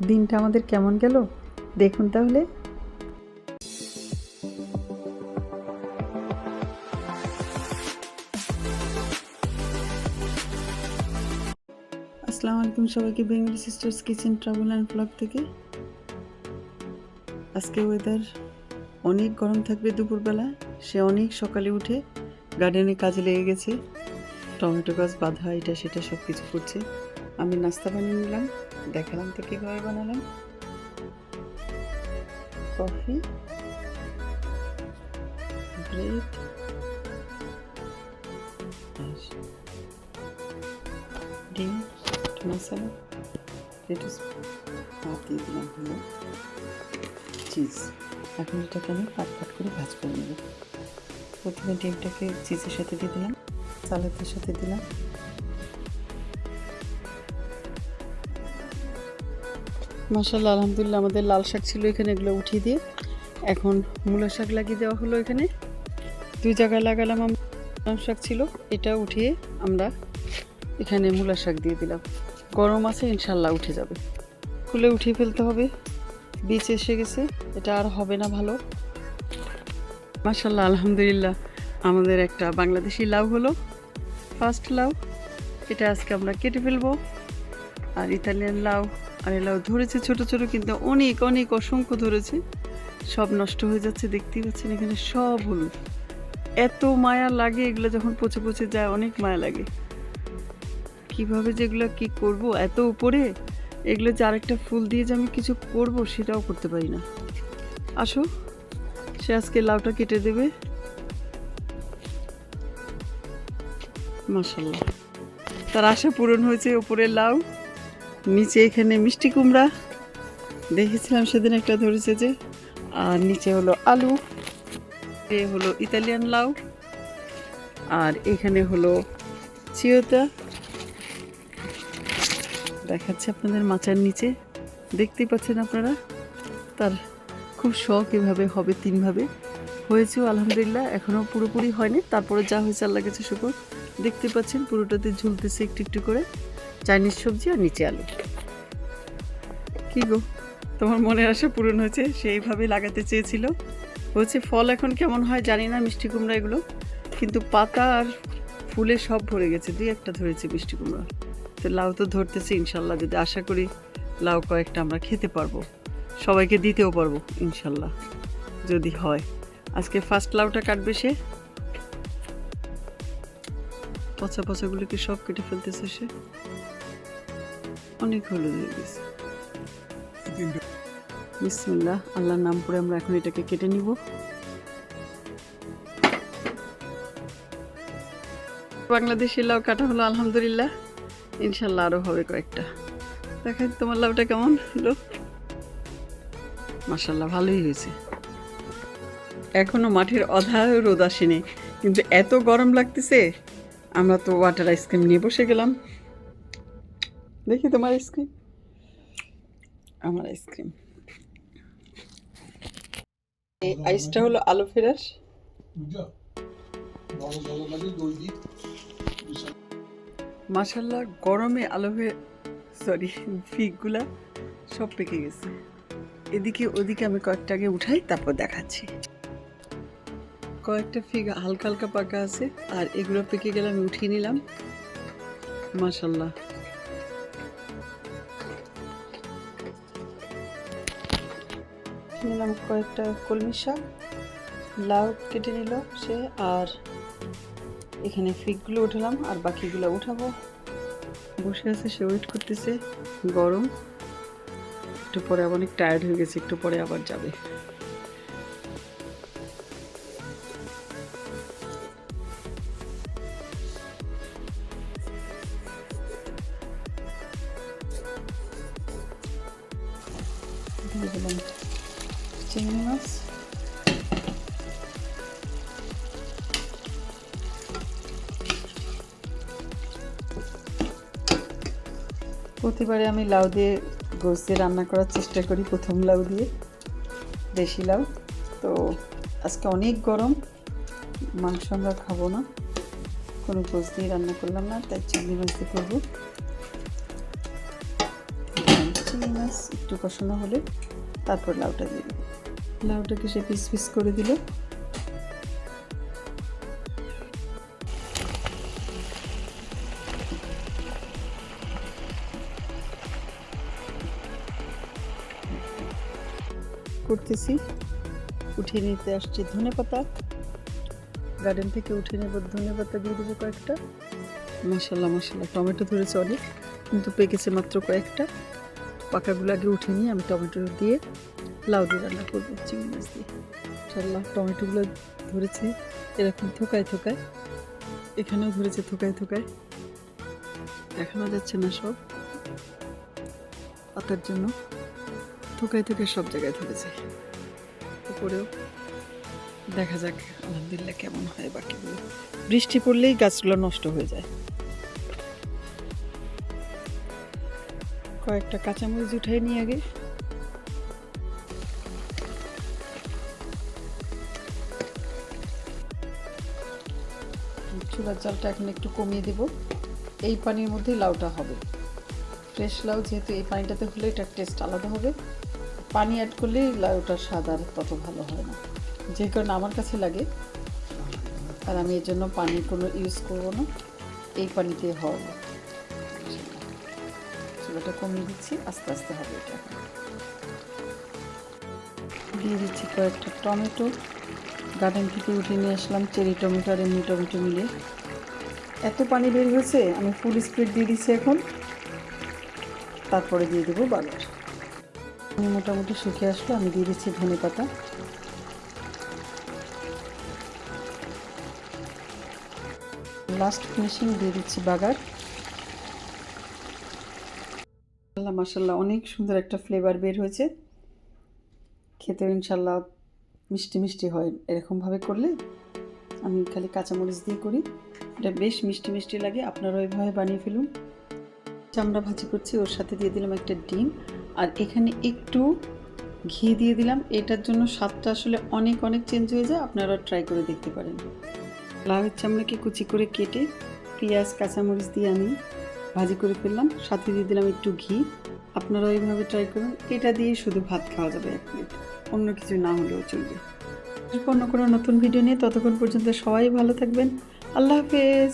দিনটা আমাদের কেমন গেল দেখুন তাহলে। আসসালামু আলাইকুম সবাইকে, Bengali sisters kitchen travel and blog থেকে। আজকে ওয়েদার অনেক গরম থাকবে দুপুরবেলা। সে অনেক সকালে উঠে গার্ডেনে কাজে লেগে গেছে, টমেটো গাছ বাঁধা, এটা সেটা সব কিছু করছে। আমি নাস্তা বানিয়ে নিলাম, দেখালাম তো কীভাবে বানালাম। কফি, ব্রেড, ডিম, মশলা, লেটুস দিয়ে দিলাম, হলো চিজ। এখন এটাকে আমি পাট করে ভাজ করে নেব। প্রথমে ডিমটাকে চিজের সাথে দিয়ে দিলাম, সালাদের সাথে দিলাম, মাশাআল্লাহ আলহামদুলিল্লাহ। আমাদের লাল শাক ছিল এখানে, এগুলো উঠিয়ে দিয়ে এখন মূলা শাক লাগিয়ে দেওয়া হলো। এখানে দুই জায়গায় লাগালাম। লাল শাক ছিল, এটা উঠিয়ে আমরা এখানে মূলা শাক দিয়ে দিলাম। গরম আছে, ইনশাল্লাহ উঠে যাবে। খুলে উঠিয়ে ফেলতে হবে, বীজ এসে গেছে, এটা আর হবে না ভালো। মাশাআল্লাহ আলহামদুলিল্লাহ, আমাদের একটা বাংলাদেশি লাউ হলো, ফার্স্ট লাউ। এটা আজকে আমরা কেটে ফেলবো। আর ইতালিয়ান লাউ, আর এই লাউ ধরেছে ছোট ছোট, কিন্তু অনেক অনেক অসংখ্য ধরেছে, সব নষ্ট হয়ে যাচ্ছে। দেখতেই পাচ্ছেন এখানে সব হলুদ। এত মায়া লাগে এগুলো যখন পচে পচে যায়, অনেক মায়া লাগে। কিভাবে যেগুলো কি করব, এত উপরে এগুলো যে আরেকটা ফুল দিয়ে যে আমি কিছু করব সেটাও করতে পারি না। আসো, সে আজকে লাউটা কেটে দেবে। মাশাআল্লাহ, তার আশা পূরণ হয়েছে। উপরে লাউ, নিচে এখানে মিষ্টি কুমড়া দেখেছিলাম সেদিন একটা ধরেছে যে, আর নিচে হলো আলু, এ হলো ইতালিয়ান লাউ, আর এখানে হলো চিয়োতা দেখাচ্ছে আপনাদের মাচার নিচে, দেখতেই পাচ্ছেন আপনারা। তার খুব শখ, এভাবে হবে তিনভাবে হয়েছেও আলহামদুলিল্লাহ। এখনও পুরোপুরি হয়নি, তারপরে যা হয়েছে আল্লাহ কাছে শুকর। দেখতে পাচ্ছেন পুরোটাতে ঝুলতেছে একটু একটু করে চাইনিজ সবজি, আর নিচে আলু। কি গো, তোমার মনের আশা পূরণ হয়েছে? সেইভাবে লাগাতে চেয়েছিল, হয়েছে। ফল এখন কেমন হয় জানি না, মিষ্টি কুমড়া এগুলো, কিন্তু পাতা আর ফুলে সব ভরে গেছে। দুই একটা ধরেছে মিষ্টি কুমড়া। তো লাউ তো ধরতেছে ইনশাল্লাহ, যদি আশা করি লাউ কয়েকটা আমরা খেতে পারবো, সবাইকে দিতেও পারবো ইনশাল্লাহ, যদি হয়। আজকে ফার্স্ট লাউটা কাটবে সে, পচা পচাগুলোকে সব কেটে ফেলতেছে সে। অনেক হলুদ হয়ে গেছে। বিসমিল্লাহ, আল্লাহর নাম করে আমরা এখন এটাকে কেটে নিব। বাংলাদেশি লাউ কাটা হলো আলহামদুলিল্লাহ, ইনশাল্লাহ আরও হবে কয়েকটা। দেখেন তোমার লাউটা কেমন হলো। মাশাআল্লাহ ভালোই হয়েছে। এখনো মাঠের অধা রোদ আসেনি, কিন্তু এত গরম লাগতেছে। আমরা তো ওয়াটার আইসক্রিম নিয়ে বসে গেলাম। দেখি তোমার আইসক্রিম, আমার আইসক্রিম। এই আইসটা হলো আলু ফেরাস। মাশাআল্লাহ, গরমে ফিগগুলা সব পেকে গেছে। এদিকে ওদিকে আমি কয়েকটা আগে উঠাই, তারপর দেখাচ্ছি। কয়েকটা ফিগ হালকা হালকা পাকা আছে, আর এগুলো পেকে গেলে আমি উঠিয়ে নিলাম। মাশাআল্লাহ, নিলাম কয়েকটা কলমি শাক, লাউ কেটে নিল সে, আর এখানে ফিগগুলো উঠালাম, আর বাকিগুলো উঠাবো। বসে আছে সে, ওয়েট করতেছে। গরম, একটু পরে আবার অনেক টায়ার্ড হয়ে গেছে, একটু পরে আবার যাবে। চিংড়ি মাছ, প্রতিবারে আমি লাউ দিয়ে গোশ দিয়ে রান্না করার চেষ্টা করি, প্রথম লাউ দিয়ে, দেশি লাউ। তো আজকে অনেক গরম, মাংস আমরা খাবো না, কোনো গোশ দিয়ে রান্না করলাম না, তাই চিংড়ি মাছ দিয়ে করবো। চিংড়ি মাছ একটু কষানো হলে তারপর লাউটা দিয়ে দেবো। লাউটাকে সে পিস পিস করে দিল। করতেছি, উঠিয়ে নিতে আসছি ধনেপাতা, গার্ডেন থেকে উঠিয়ে নেব ধনেপাতা দিয়ে দেবো কয়েকটা। মাশাল্লাহ মাশাল্লাহ, টমেটো ধরেছে অনেক, কিন্তু পেকেছে মাত্র কয়েকটা। পাকাগুলো আগে উঠিয়ে নিয়ে আমি টমেটো দিয়ে লাউ দিয়ে রান্না করবো চিংড়ি মাছ দিয়ে। মাশাল্লাহ টমেটোগুলো ধরেছে এরকম থোকায় থোকায়, এখানেও ধরেছে থোকায় থোকায়, দেখানো যাচ্ছে না সব পাতার জন্য, থোকায় থোকায় সব জায়গায় ধরেছে। উপরেও দেখা যাক আলহামদুলিল্লাহ কেমন হয়। বাকিগুলো বৃষ্টি পড়লেই গাছগুলো নষ্ট হয়ে যায়। কয়েকটা কাঁচামরিচ উঠাই নিয়ে আগে। চুলার জালটা এখন একটু কমিয়ে দেব। এই পানির মধ্যেই লাউটা হবে, ফ্রেশ লাউ যেহেতু এই পানিটাতে হলে এটার টেস্ট আলাদা হবে। পানি অ্যাড করলে লাউটার স্বাদ আর তত ভালো হয় না, যে কারণে আমার কাছে লাগে। আর আমি এর জন্য পানি কোনো ইউজ করব না, এই পানিতে হবে। চুলাটা কমিয়ে দিচ্ছি, আস্তে আস্তে হবে এটা। দিয়ে দিচ্ছি কয়েকটা টমেটো, গার্ডেন থেকে উঠিয়ে নিয়ে আসলাম চেরি টমেটো আর এমনি টমেটো মিলে। এত পানি বের হয়েছে, আমি ফুল স্পিড দিয়ে দিচ্ছি এখন। তারপরে দিয়ে দেবো বাগার। মোটামুটি শুকিয়ে আসলো, আমি দিয়ে দিচ্ছি ধনেপাতা। লাস্ট ফিনিশিং দিয়ে দিচ্ছি বাগার। মাশাল্লাহ অনেক সুন্দর একটা ফ্লেভার বের হয়েছে, খেতে ইনশাল্লাহ মিষ্টি মিষ্টি হয়। এরকমভাবে করলে, আমি খালি কাঁচামরিচ দিয়ে করি, এটা বেশ মিষ্টি মিষ্টি লাগে। আপনারা ওইভাবে বানিয়ে ফেলুন। চামড়া ভাজি করছি, ওর সাথে দিয়ে দিলাম একটা ডিম, আর এখানে একটু ঘি দিয়ে দিলাম। এটার জন্য স্বাদটা আসলে অনেক অনেক চেঞ্জ হয়ে যায়, আপনারা ট্রাই করে দেখতে পারেন। লাউয়ের চামড়াকে কুচি করে কেটে পেঁয়াজ কাঁচামরিচ দিয়ে আমি ভাজি করে ফেললাম, সাথে দিয়ে দিলাম একটু ঘি। আপনারা এইভাবে ট্রাই করুন, এটা দিয়ে শুধু ভাত খাওয়া যাবে এক প্লেট, অন্য কিছু না হলেও চলবে। অন্য কোনো নতুন ভিডিও নিয়ে, ততক্ষণ পর্যন্ত সবাই ভালো থাকবেন। আল্লাহ হাফেজ।